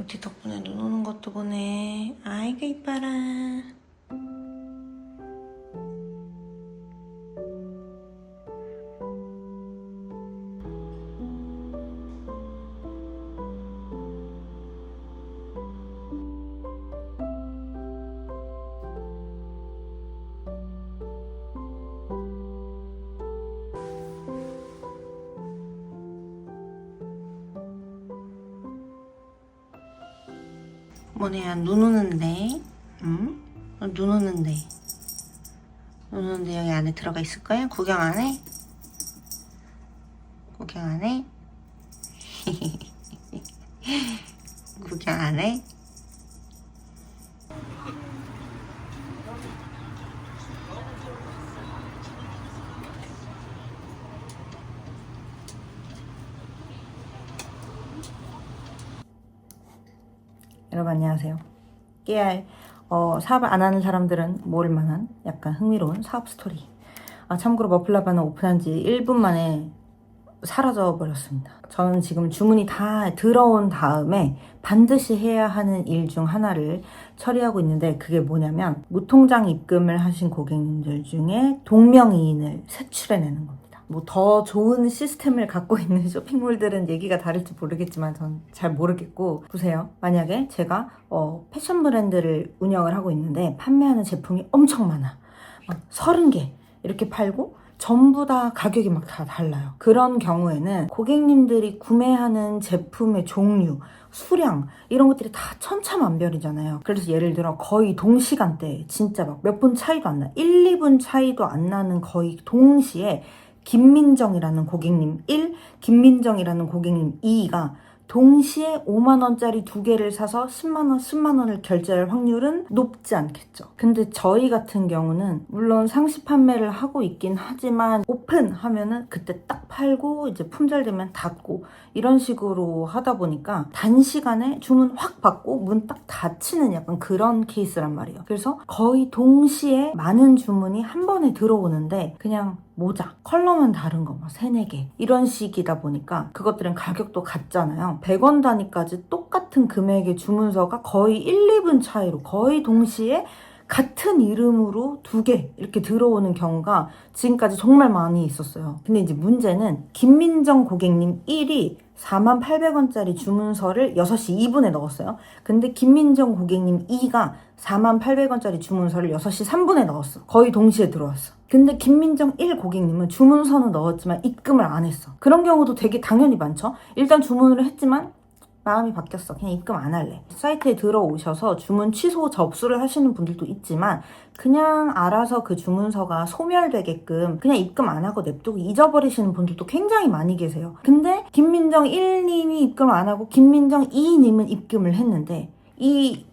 뷰티 덕분에 눈 오는 것도 보네. 아이고 이뻐라. 뭐냐, 눈 오는데? 응? 눈 오는데. 눈 오는데 여기 안에 들어가 있을 거야? 구경 안 해? 구경 안 해? 구경 안 해? 여러분 안녕하세요. 깨알 사업을 안 하는 사람들은 모를 만한 약간 흥미로운 사업 스토리. 참고로 머플라바는 오픈한 지 1분 만에 사라져 버렸습니다. 저는 지금 주문이 다 들어온 다음에 반드시 해야 하는 일 중 하나를 처리하고 있는데, 그게 뭐냐면 무통장 입금을 하신 고객님들 중에 동명이인을 색출해내는 겁니다. 뭐 더 좋은 시스템을 갖고 있는 쇼핑몰들은 얘기가 다를지 모르겠지만 전 잘 모르겠고, 보세요. 만약에 제가 패션 브랜드를 운영을 하고 있는데 판매하는 제품이 엄청 많아. 막 30개 이렇게 팔고 전부 다 가격이 막 다 달라요. 그런 경우에는 고객님들이 구매하는 제품의 종류, 수량 이런 것들이 다 천차만별이잖아요. 그래서 예를 들어 거의 동시간대에 진짜 막 몇 분 차이도 안 나, 1, 2분 차이도 안 나는 거의 동시에 김민정이라는 고객님 1, 김민정이라는 고객님 2가 동시에 5만원짜리 2개를 사서 10만원, 10만원을 결제할 확률은 높지 않겠죠. 근데 저희 같은 경우는 물론 상시 판매를 하고 있긴 하지만 오픈하면은 그때 딱 팔고 이제 품절되면 닫고 이런 식으로 하다 보니까 단시간에 주문 확 받고 문 딱 닫히는 약간 그런 케이스란 말이에요. 그래서 거의 동시에 많은 주문이 한 번에 들어오는데 그냥 모자, 컬러만 다른 거, 막 3, 4개 이런 식이다 보니까 그것들은 가격도 같잖아요. 100원 단위까지 똑같은 금액의 주문서가 거의 1, 2분 차이로 거의 동시에 같은 이름으로 2개 이렇게 들어오는 경우가 지금까지 정말 많이 있었어요. 근데 이제 문제는 김민정 고객님 1이 48,000원짜리 주문서를 6시 2분에 넣었어요. 근데 김민정 고객님 2가 48,000원짜리 주문서를 6시 3분에 넣었어. 거의 동시에 들어왔어. 근데 김민정 1 고객님은 주문서는 넣었지만 입금을 안 했어. 그런 경우도 되게 당연히 많죠. 일단 주문을 했지만 마음이 바뀌었어. 그냥 입금 안 할래. 사이트에 들어오셔서 주문 취소 접수를 하시는 분들도 있지만 그냥 알아서 그 주문서가 소멸되게끔 그냥 입금 안 하고 냅두고 잊어버리시는 분들도 굉장히 많이 계세요. 근데 김민정 1님이 입금을 안 하고 김민정 2님은 입금을 했는데 이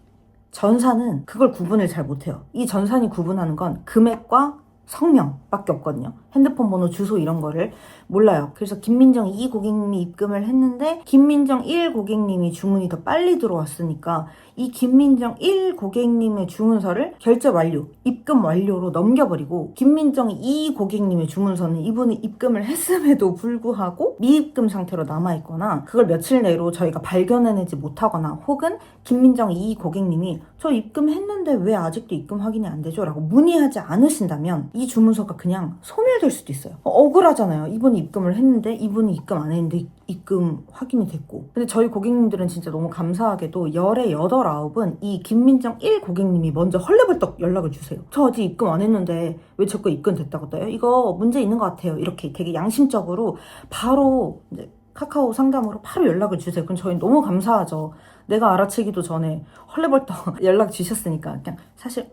전사는 그걸 구분을 잘 못해요. 이 전산이 구분하는 건 금액과 성명밖에 없거든요. 핸드폰 번호, 주소 이런 거를 몰라요. 그래서 김민정 2 고객님이 입금을 했는데 김민정 1 고객님이 주문이 더 빨리 들어왔으니까 이 김민정 1 고객님의 주문서를 결제 완료, 입금 완료로 넘겨버리고 김민정 2 고객님의 주문서는 이분이 입금을 했음에도 불구하고 미입금 상태로 남아있거나 그걸 며칠 내로 저희가 발견해내지 못하거나 혹은 김민정 2 고객님이 저 입금했는데 왜 아직도 입금 확인이 안 되죠? 라고 문의하지 않으신다면 이 주문서가 그냥 소멸될 수도 있어요. 억울하잖아요. 이분이 입금을 했는데 이분이 입금 안 했는데 입금 확인이 됐고. 근데 저희 고객님들은 진짜 너무 감사하게도 열의 8, 9은 이 김민정 1 고객님이 먼저 헐레벌떡 연락을 주세요. 저 아직 입금 안 했는데 왜 저 거 입금됐다고 떠요? 이거 문제 있는 것 같아요. 이렇게 되게 양심적으로 바로 이제 카카오 상담으로 바로 연락을 주세요. 그럼 저희 너무 감사하죠. 내가 알아채기도 전에 헐레벌떡 연락 주셨으니까 그냥 사실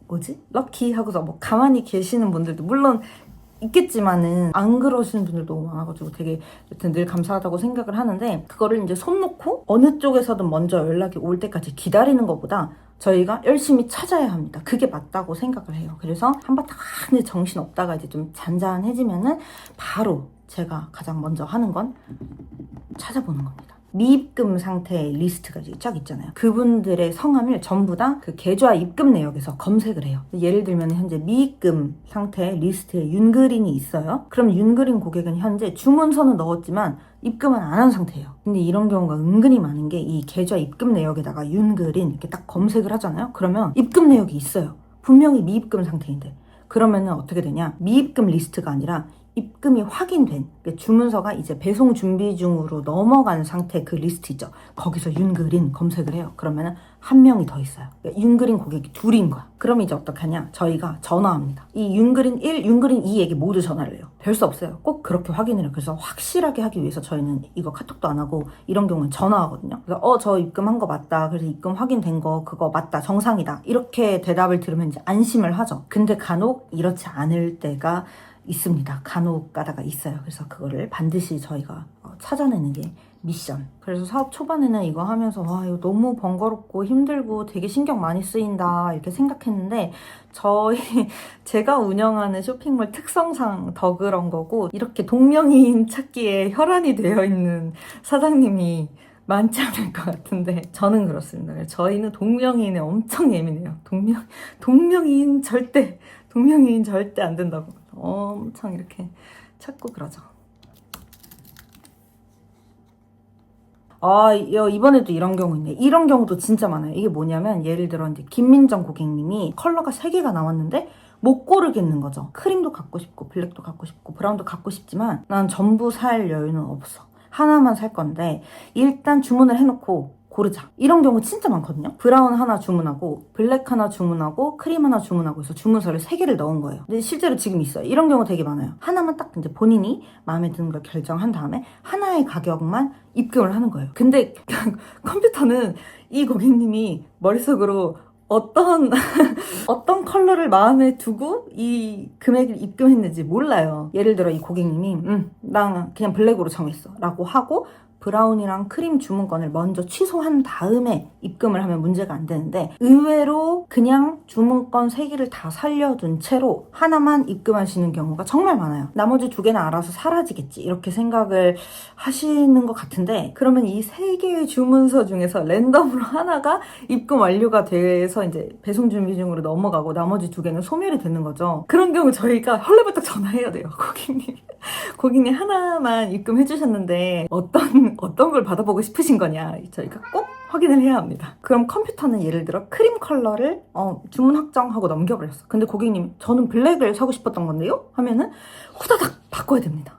뭐지? 럭키 하고서 뭐 가만히 계시는 분들도 물론 있겠지만은 안 그러시는 분들 너무 많아가지고 되게 여튼 늘 감사하다고 생각을 하는데, 그거를 이제 손 놓고 어느 쪽에서든 먼저 연락이 올 때까지 기다리는 것보다 저희가 열심히 찾아야 합니다. 그게 맞다고 생각을 해요. 그래서 한바탕 정신 없다가 이제 좀 잔잔해지면은 바로 제가 가장 먼저 하는 건 찾아보는 겁니다. 미입금 상태의 리스트가 쫙 있잖아요. 그분들의 성함을 전부 다 그 계좌 입금 내역에서 검색을 해요. 예를 들면 현재 미입금 상태의 리스트에 윤그린이 있어요. 그럼 윤그린 고객은 현재 주문서는 넣었지만 입금은 안 한 상태예요. 근데 이런 경우가 은근히 많은 게 이 계좌 입금 내역에다가 윤그린 이렇게 딱 검색을 하잖아요. 그러면 입금 내역이 있어요. 분명히 미입금 상태인데. 그러면은 어떻게 되냐? 미입금 리스트가 아니라 입금이 확인된 주문서가 이제 배송 준비 중으로 넘어간 상태 그 리스트 있죠. 거기서 윤그린 검색을 해요. 그러면은 한 명이 더 있어요. 그러니까 윤그린 고객이 둘인 거야. 그럼 이제 어떻게 하냐? 저희가 전화합니다. 이 윤그린 1, 윤그린 2에게 모두 전화를 해요. 별 수 없어요. 꼭 그렇게 확인을 해요. 그래서 확실하게 하기 위해서 저희는 이거 카톡도 안 하고 이런 경우는 전화하거든요. 그래서 저 입금한 거 맞다. 그래서 입금 확인된 거 그거 맞다. 정상이다. 이렇게 대답을 들으면 이제 안심을 하죠. 근데 간혹 이렇지 않을 때가 있습니다. 간혹 가다가 있어요. 그래서 그거를 반드시 저희가 찾아내는 게 미션. 그래서 사업 초반에는 이거 하면서 와 이거 너무 번거롭고 힘들고 되게 신경 많이 쓰인다 이렇게 생각했는데 제가 운영하는 쇼핑몰 특성상 더 그런 거고 이렇게 동명이인 찾기에 혈안이 되어 있는 사장님이 많지 않을 것 같은데 저는 그렇습니다. 저희는 동명이인에 엄청 예민해요. 동명이인 절대 안 된다고 엄청 이렇게 찾고 그러죠. 이번에도 이런 경우 있네. 이런 경우도 진짜 많아요. 이게 뭐냐면 예를 들어 이제 김민정 고객님이 컬러가 3개가 나왔는데 못 고르겠는 거죠. 크림도 갖고 싶고 블랙도 갖고 싶고 브라운도 갖고 싶지만 난 전부 살 여유는 없어. 하나만 살 건데 일단 주문을 해놓고 고르자. 이런 경우 진짜 많거든요. 브라운 하나 주문하고 블랙 하나 주문하고 크림 하나 주문하고 해서 주문서를 3개를 넣은 거예요. 근데 실제로 지금 있어요. 이런 경우 되게 많아요. 하나만 딱 이제 본인이 마음에 드는 걸 결정한 다음에 하나의 가격만 입금을 하는 거예요. 근데 컴퓨터는 이 고객님이 머릿속으로 어떤 컬러를 마음에 두고 이 금액을 입금했는지 몰라요. 예를 들어 이 고객님이 나 그냥 블랙으로 정했어 라고 하고 브라운이랑 크림 주문권을 먼저 취소한 다음에 입금을 하면 문제가 안 되는데 의외로 그냥 주문권 3개를 다 살려둔 채로 하나만 입금하시는 경우가 정말 많아요. 나머지 2개는 알아서 사라지겠지 이렇게 생각을 하시는 것 같은데 그러면 이 3개의 주문서 중에서 랜덤으로 하나가 입금 완료가 돼서 이제 배송 준비 중으로 넘어가고 나머지 2개는 소멸이 되는 거죠. 그런 경우 저희가 헐레벌떡 전화해야 돼요. 고객님 하나만 입금해 주셨는데 어떤 걸 받아보고 싶으신 거냐 저희가 꼭 확인을 해야 합니다. 그럼 컴퓨터는 예를 들어 크림 컬러를 주문 확정하고 넘겨버렸어. 근데 고객님 저는 블랙을 사고 싶었던 건데요? 하면은 후다닥 바꿔야 됩니다.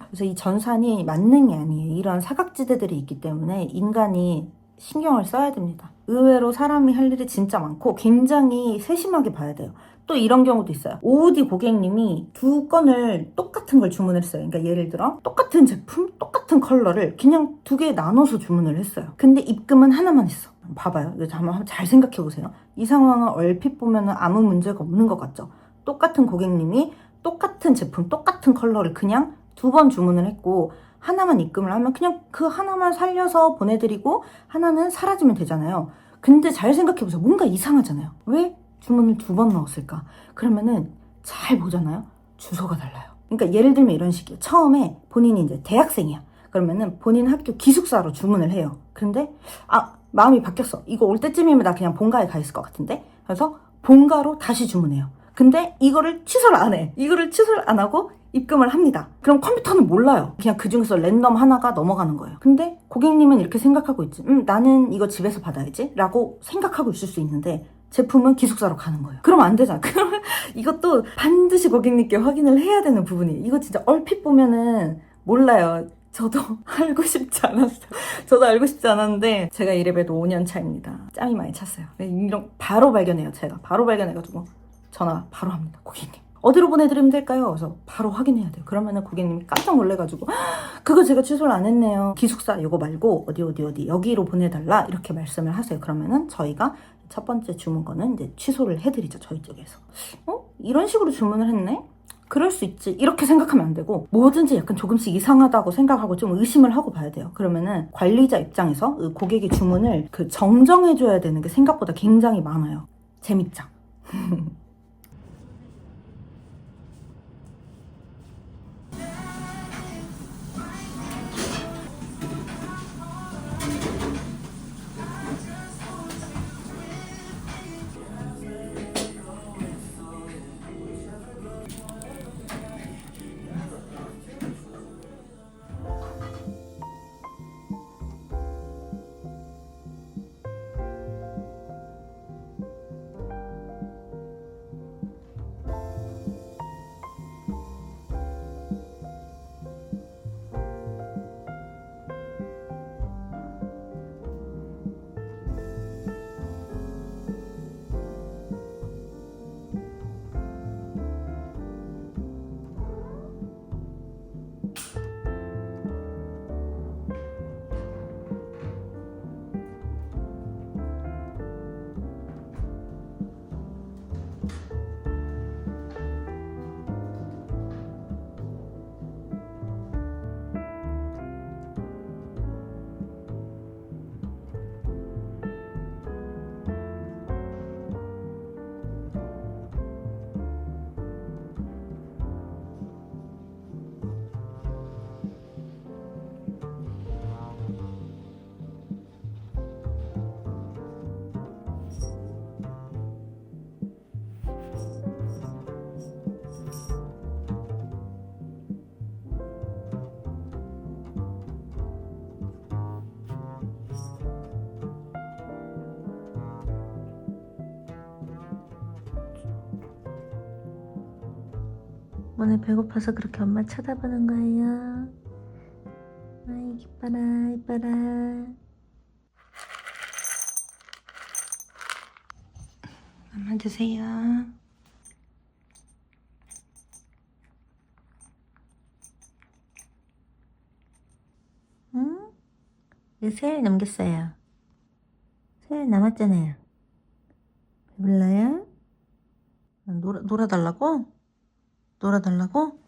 그래서 이 전산이 만능이 아니에요. 이런 사각지대들이 있기 때문에 인간이 신경을 써야 됩니다. 의외로 사람이 할 일이 진짜 많고 굉장히 세심하게 봐야 돼요. 또 이런 경우도 있어요. 오디 고객님이 2건을 똑같은 걸 주문을 했어요. 그러니까 예를 들어 똑같은 제품, 똑같은 컬러를 그냥 2개 나눠서 주문을 했어요. 근데 입금은 하나만 했어. 봐봐요. 이거 한번 잘 생각해 보세요. 이 상황은 얼핏 보면 아무 문제가 없는 것 같죠? 똑같은 고객님이 똑같은 제품, 똑같은 컬러를 그냥 2번 주문을 했고 하나만 입금을 하면 그냥 그 하나만 살려서 보내드리고 하나는 사라지면 되잖아요. 근데 잘 생각해보세요. 뭔가 이상하잖아요. 왜 주문을 2번 넣었을까? 그러면은 잘 보잖아요. 주소가 달라요. 그러니까 예를 들면 이런 식이에요. 처음에 본인이 이제 대학생이야. 그러면은 본인 학교 기숙사로 주문을 해요. 근데 마음이 바뀌었어. 이거 올 때쯤이면 나 그냥 본가에 가 있을 것 같은데? 그래서 본가로 다시 주문해요. 근데 이거를 취소를 안 해. 이거를 취소를 안 하고 입금을 합니다. 그럼 컴퓨터는 몰라요. 그냥 그중에서 랜덤 하나가 넘어가는 거예요. 근데 고객님은 이렇게 생각하고 있지. 나는 이거 집에서 받아야지 라고 생각하고 있을 수 있는데 제품은 기숙사로 가는 거예요. 그럼 안 되잖아. 그러면 이것도 반드시 고객님께 확인을 해야 되는 부분이에요. 이거 진짜 얼핏 보면은 몰라요. 저도 알고 싶지 않았어요. 저도 알고 싶지 않았는데 제가 이래봬도 5년 차입니다. 짬이 많이 찼어요. 이런 바로 발견해요. 제가 바로 발견해가지고 전화 바로 합니다. 고객님 어디로 보내드리면 될까요? 그래서 바로 확인해야 돼요. 그러면은 고객님이 깜짝 놀래가지고 그거 제가 취소를 안 했네요. 기숙사 이거 말고 어디 여기로 보내달라 이렇게 말씀을 하세요. 그러면은 저희가 첫 번째 주문권은 이제 취소를 해드리죠. 저희 쪽에서. 이런 식으로 주문을 했네? 그럴 수 있지. 이렇게 생각하면 안 되고 뭐든지 약간 조금씩 이상하다고 생각하고 좀 의심을 하고 봐야 돼요. 그러면은 관리자 입장에서 고객의 주문을 정정해줘야 되는 게 생각보다 굉장히 많아요. 재밌죠? 오늘 배고파서 그렇게 엄마 쳐다보는 거예요. 아이 이뻐라 이뻐라. 엄마 드세요. 응? 이거 3알 남겼어요. 3알 남았잖아요. 배불러요? 놀아달라고? 놀아달라고?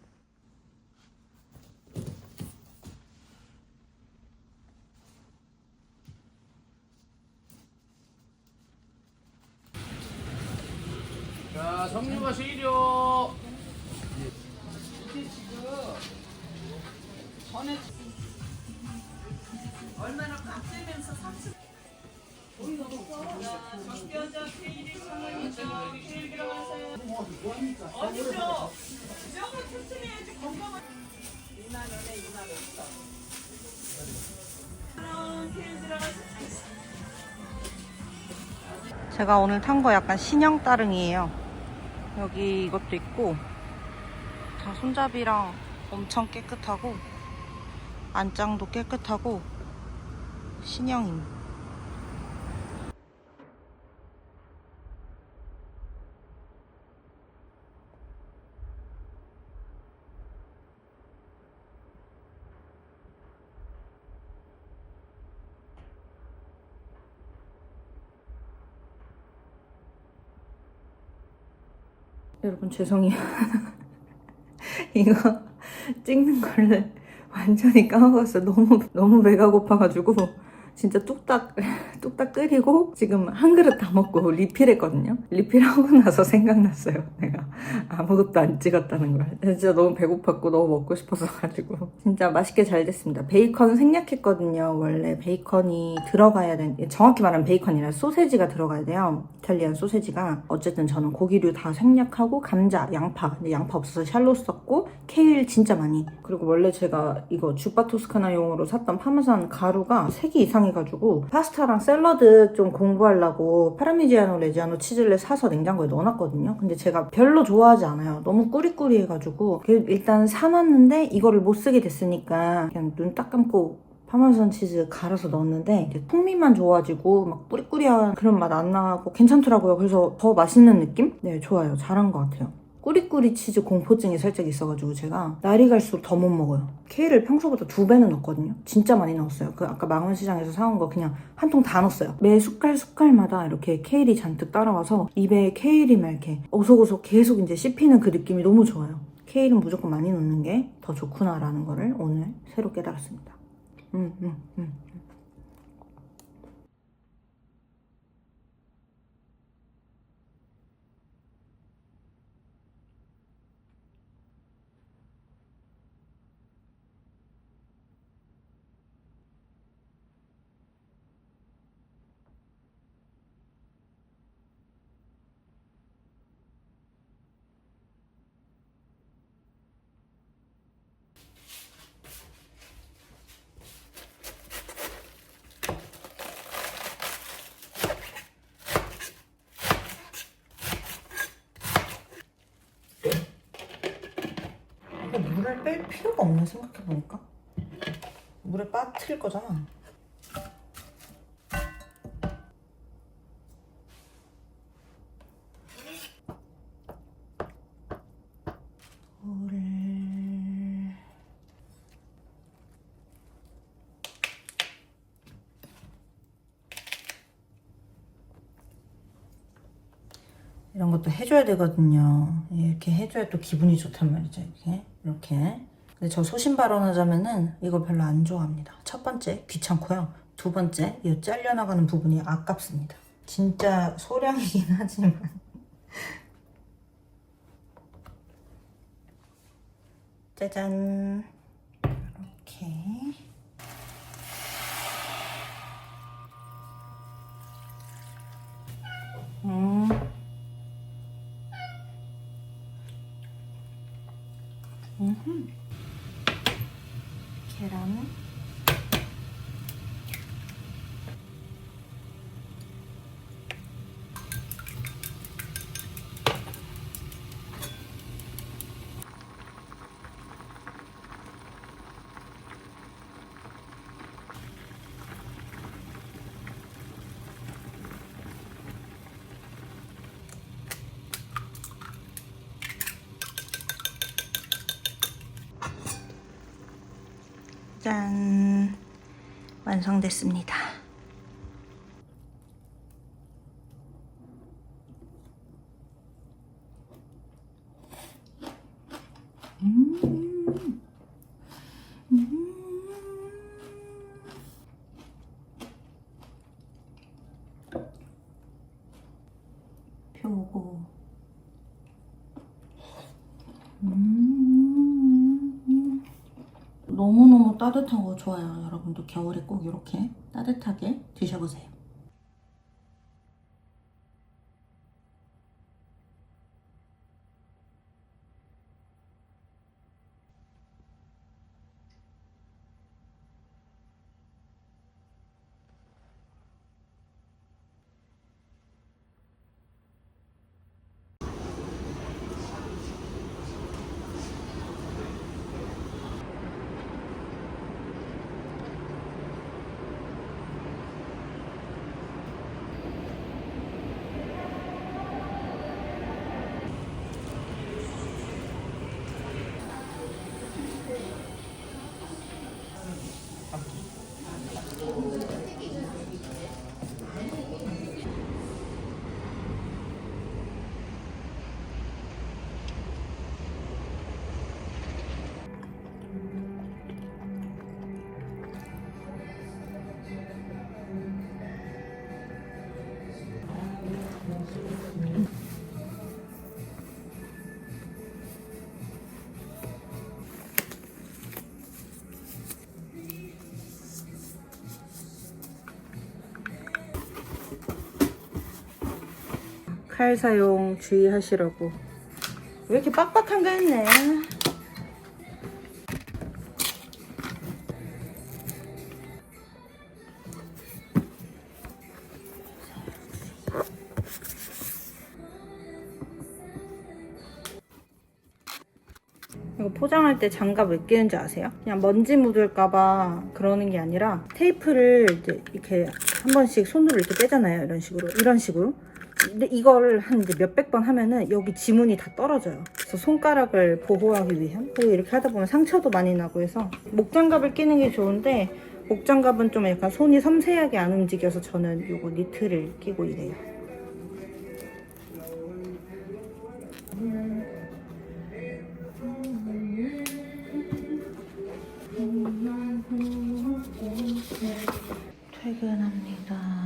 자, 성류가 시려. 제가 오늘 탄 거 약간 신형 따릉이에요. 여기 이것도 있고 다 손잡이랑 엄청 깨끗하고 안장도 깨끗하고 신형임. 여러분 죄송해요. 이거 찍는 거를 완전히 까먹었어요. 너무 배가 고파가지고 진짜 뚝딱 끓이고 지금 한 그릇 다 먹고 리필했거든요. 리필하고 나서 생각났어요. 내가 아무것도 안 찍었다는 걸. 진짜 너무 배고팠고 너무 먹고 싶어서 가지고 진짜 맛있게 잘 됐습니다. 베이컨 생략했거든요. 원래 베이컨이 들어가야 되는, 정확히 말하면 베이컨이라 소세지가 들어가야 돼요. 이탈리안 소세지가. 어쨌든 저는 고기류 다 생략하고 감자, 양파, 근데 양파 없어서 샬롯 썼고 케일 진짜 많이. 그리고 원래 제가 이거 주바 토스카나용으로 샀던 파마산 가루가 3개 이상 해가지고 파스타랑 샐러드 좀 공부하려고 파르미지아노 레지아노 치즈를 사서 냉장고에 넣어놨거든요. 근데 제가 별로 좋아하지 않아요. 너무 꾸리꾸리해가지고 일단 사놨는데 이거를 못 쓰게 됐으니까 그냥 눈 딱 감고 파마산 치즈 갈아서 넣었는데 풍미만 좋아지고 막 꾸리꾸리한 그런 맛 안 나고 괜찮더라고요. 그래서 더 맛있는 느낌? 네, 좋아요. 잘한 것 같아요. 꾸리꾸리 치즈 공포증이 살짝 있어가지고 제가 날이 갈수록 더 못 먹어요. 케일을 평소보다 2배는 넣었거든요. 진짜 많이 넣었어요. 그 아까 망원시장에서 사온 거 그냥 한 통 다 넣었어요. 매 숟갈마다 이렇게 케일이 잔뜩 따라와서 입에 케일이 막 이렇게 오속오속 계속 이제 씹히는 그 느낌이 너무 좋아요. 케일은 무조건 많이 넣는 게 더 좋구나라는 거를 오늘 새로 깨달았습니다. 물을 뺄 필요가 없네 생각해보니까. 물에 빠뜨릴 거잖아. 이런 것도 해줘야 되거든요. 이렇게 해줘야 또 기분이 좋단 말이죠. 이렇게. 근데 저 소신 발언하자면은 이거 별로 안 좋아합니다. 첫 번째, 귀찮고요. 두 번째, 이 잘려나가는 부분이 아깝습니다. 진짜 소량이긴 하지만. 짜잔. 이렇게. 계란. 짠! 완성됐습니다. 표고. 너무너무 따뜻한 거 좋아요. 여러분도 겨울에 꼭 이렇게 따뜻하게 드셔보세요. 칼 사용 주의하시라고. 왜 이렇게 빡빡한가 했네. 이거 포장할 때 장갑 왜 끼는지 아세요? 그냥 먼지 묻을까봐 그러는 게 아니라 테이프를 이제 이렇게 한 번씩 손으로 이렇게 떼잖아요. 이런 식으로. 근데 이걸 한 이제 몇백 번 하면은 여기 지문이 다 떨어져요. 그래서 손가락을 보호하기 위한. 그리고 이렇게 하다 보면 상처도 많이 나고 해서 목장갑을 끼는 게 좋은데 목장갑은 좀 약간 손이 섬세하게 안 움직여서 저는 요거 니트를 끼고 이래요. 퇴근합니다.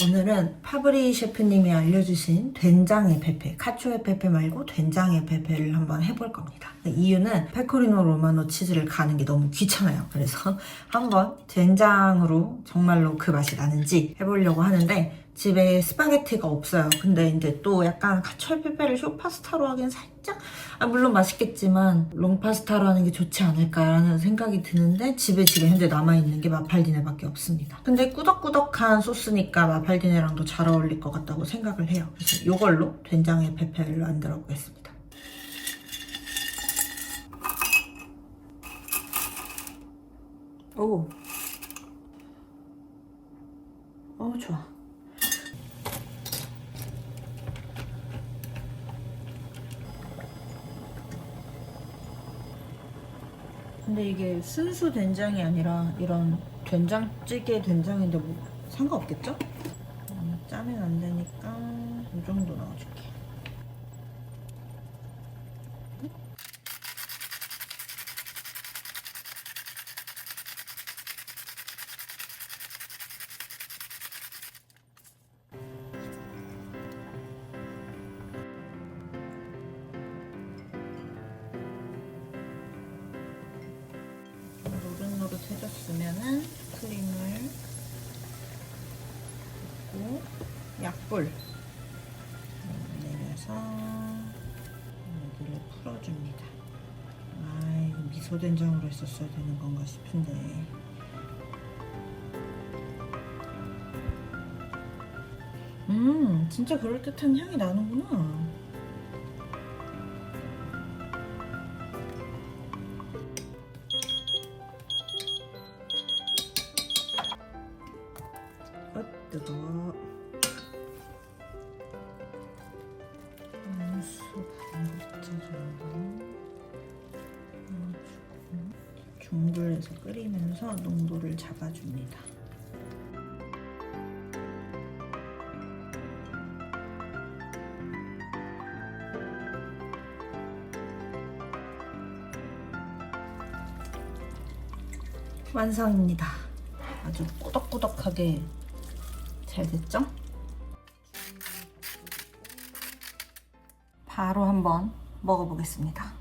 오늘은 파브리 셰프님이 알려주신 된장의 페페, 카초의 페페 말고 된장의 페페를 한번 해볼 겁니다. 이유는 페코리노 로마노 치즈를 가는 게 너무 귀찮아요. 그래서 한번 된장으로 정말로 그 맛이 나는지 해보려고 하는데 집에 스파게티가 없어요. 근데 이제 또 약간 카초의 페페를 쇼파스타로 하기엔 살짝 물론 맛있겠지만 롱파스타로 하는 게 좋지 않을까라는 생각이 드는데 집에 지금 현재 남아있는 게 마팔디네밖에 없습니다. 근데 꾸덕꾸덕한 소스니까 마팔디네랑도 잘 어울릴 것 같다고 생각을 해요. 그래서 이걸로 된장의 페페를 만들어 보겠습니다. 오, 좋아. 근데 이게 순수 된장이 아니라 이런 된장찌개 된장인데 뭐 상관없겠죠? 짜면 안 되니까 이 정도 넣어줄게. 노릇노릇해졌으면은 크림을 붓고 약불 내려서 여기를 풀어줍니다. 이거 미소된장으로 했었어야 되는 건가 싶은데. 진짜 그럴듯한 향이 나는구나. 중불에서 끓이면서 농도를 잡아줍니다. 완성입니다. 아주 꾸덕꾸덕하게 잘 됐죠? 바로 한번 먹어보겠습니다.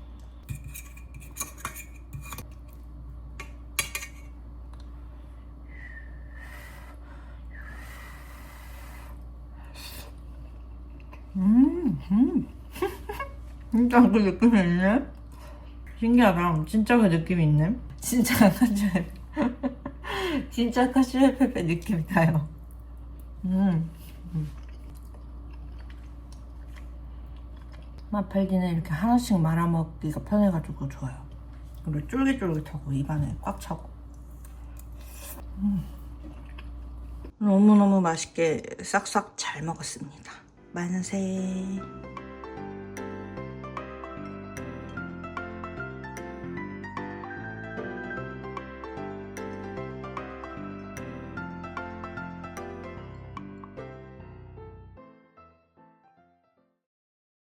진짜 그 느낌이 있네. 신기하다. 진짜 그 느낌이 있네. 진짜 카슈에 진짜 카슈에페페 느낌이 나요. 마팔디는 이렇게 하나씩 말아먹기가 편해가지고 좋아요. 그리고 쫄깃쫄깃하고 입안에 꽉 차고. 너무너무 맛있게 싹싹 잘 먹었습니다. 만세.